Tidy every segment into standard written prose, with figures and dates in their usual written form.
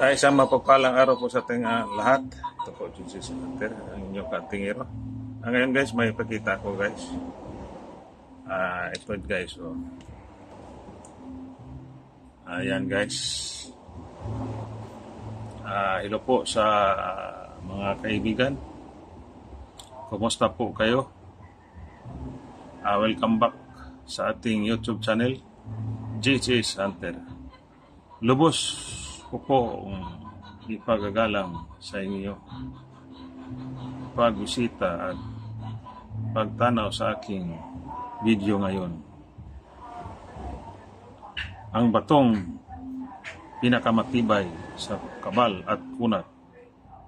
Ay, isang mapagpalang araw po sa ating lahat. Ito po, Jesus Hunter, ang inyong katingero. Ngayon guys, may ipakita ko guys. Ito guys, oh. Ayan guys. Hello po sa mga kaibigan. Kumusta po kayo? Welcome back sa ating YouTube channel, Jesus Hunter. Lubos ko po ipagagalang sa inyo pagbisita at pagtanaw sa aking video ngayon. Ang batong pinakamatibay sa kabal at kunat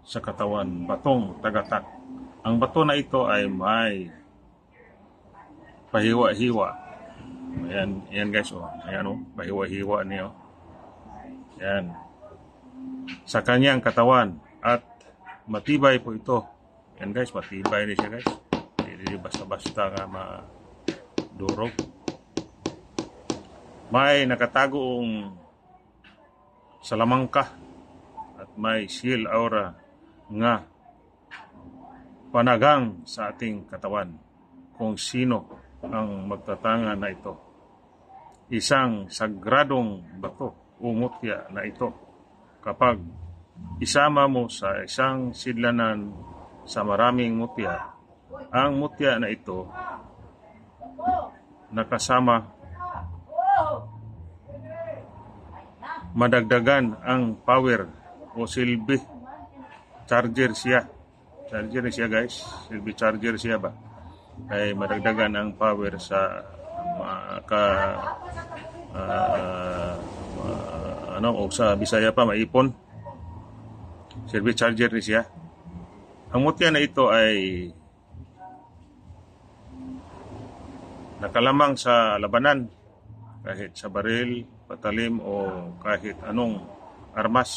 sa katawan, batong tagatak. Ang bato na ito ay may pahiwa-hiwa. Ayan guys, oh. Ayan oh, pahiwa-hiwa niyo. Ayan. Sa kanyang katawan at matibay po ito. Ayan guys, matibay din siya guys. Hindi basta-basta nga madurog. May nakatagong salamangka at may shield aura nga panagang sa ating katawan kung sino ang magtatanga na ito. Isang sagradong bato o mutya na ito. Kapag isama mo sa isang sidlanan sa maraming mutya, ang mutya na ito nakasama madagdagan ang power o silbi. Charger siya. Charger siya guys. Silbi charger siya ba? Ay madagdagan ang power sa o sa Bisaya pa maipon. Silbi charger ni siya. Ang mutya na ito ay nakalamang sa labanan, kahit sa baril, patalim o kahit anong armas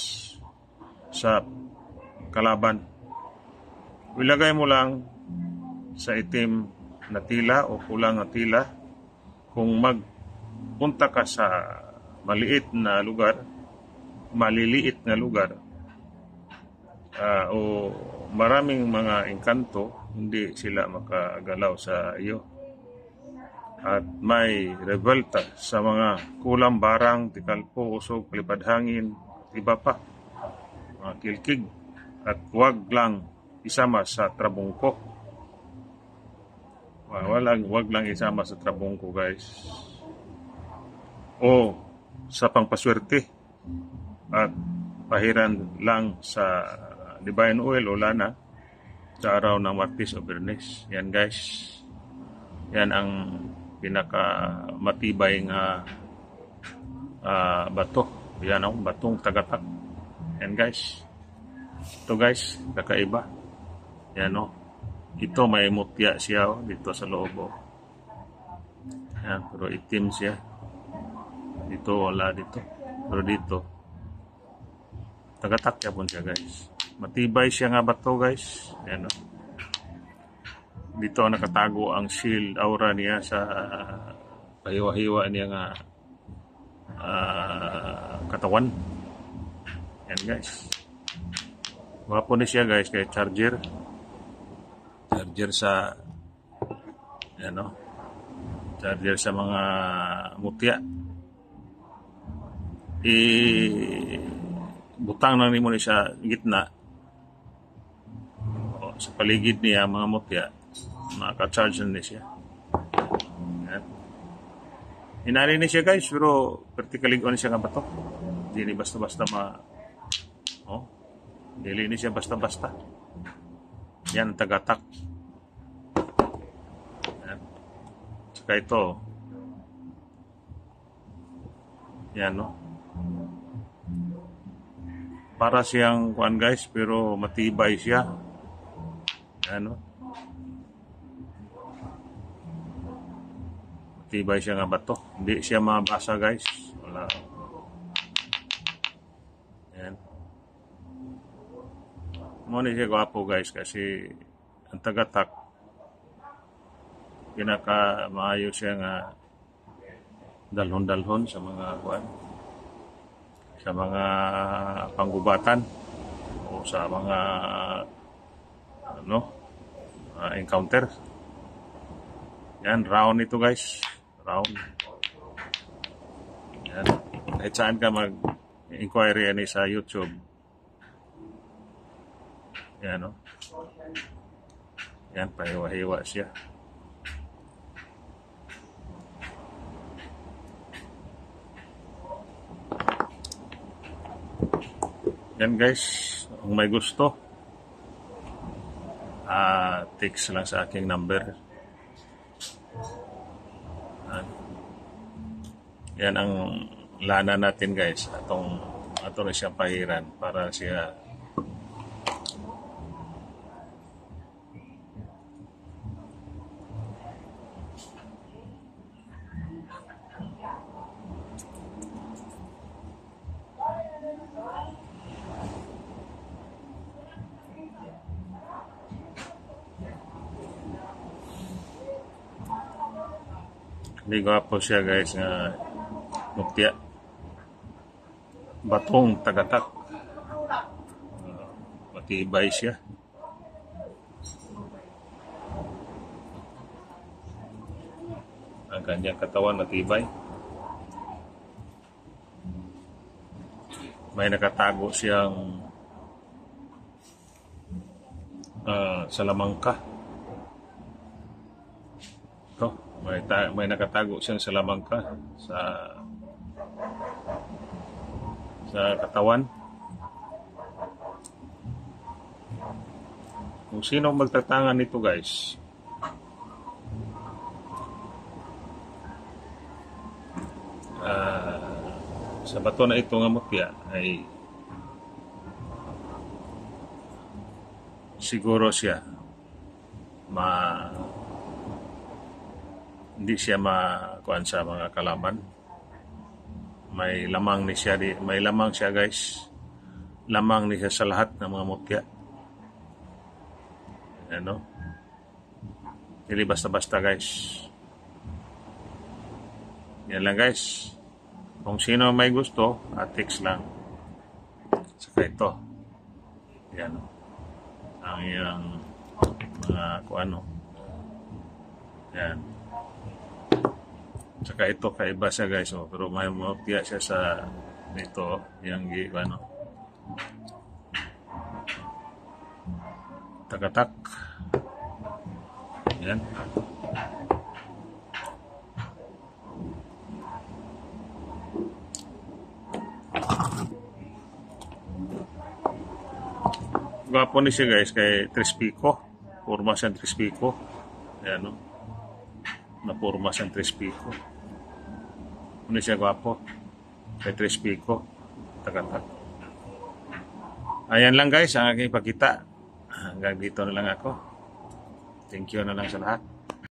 sa kalaban. Ilagay mo lang sa itim na tila o pulang na tila. Kung magpunta ka sa maliliit na lugar o maraming mga engkanto, hindi sila makagalaw sa iyo. At may revolta sa mga kulang barang, tikalpo, usog, palipad hangin, iba pa, mga kilkig, at huwag lang isama sa trabungko. Wag lang isama sa trabungko guys. O sa pangpaswerte at pahiran lang sa divine oil o lana sa araw ng Martes o Biyernes. Yan guys. Yan ang pinakamatibay nga bato. Yan ang batong tagatak. Yan guys. Ito guys, kakaiba. Yan o. Ito may mutya siya dito sa loob o. Yan, pero itim siya. Dito wala dito. Pero dito tagatak siya po siya guys. Matibay siya nga bato guys. Yan o. Dito nakatago ang shield aura niya sa pahiwa-hiwa niya nga katawan. Yan guys. Wapo ni siya guys kay charger. Charger sa charger sa mga mutya. Butang lang nimo ni sa gitna o sa paligid niya mga mutya, maka-charge na siya. Yan. Inari ni siya guys, pero vertically on siya nga bato. Hindi ni basta-basta dili ni siya basta-basta. Yan, tagatak. Yan. Saka ito. Yan, no? Para siyang kuan guys, pero matibay siya. Yan, no? Matibay siya nga bato. Hindi siya mabasa guys. Wala. Yan. Muna siya gwapo guys kasi ang tagatak pinaka maayo siya nga dalhon-dalhon sa mga kuan. sa mga panggubatan o sa mga encounter. Yan, round ito guys. Round. Yan. Kahit saan ka mag-inquiry yan sa YouTube. Yan, no? Yan, pahiwa-hiwa siya. Yan guys, kung may gusto, text lang sa aking number. Yan ang lana natin guys, ato na siya pahiran para siya hindi gwapo siya guys nga mutya. Batong tagatak. Matibay siya. Ang kanyang katawan matibay. May nakatago siyang salamangka. May nakatago siyang salamangka sa katawan. Kung sino magtatangan nito guys, sa bato na ito nga mutya ay siguro siya hindi siya makuan sa mga kalaban. May lamang siya guys. Lamang ni siya sa lahat ng mga mutya. Ano? Hindi basta-basta guys. Yan lang guys. Kung sino may gusto, text lang. Saka ito. Yan. Ang iyang mga kuano. Yan. Saka ito kaiba siya guys, pero may mutya siya sa dito, yung tagatak. Yan. Gwapo ni siya guys kay Trispico. Purma siyang Trispico. Yan, no? Napurma siyang Trispico. Ano siya gwapo? Kay Trispico. Tagatak. Ayan lang guys ang aking pakita. Hanggang dito na lang ako. Thank you na lang sa lahat.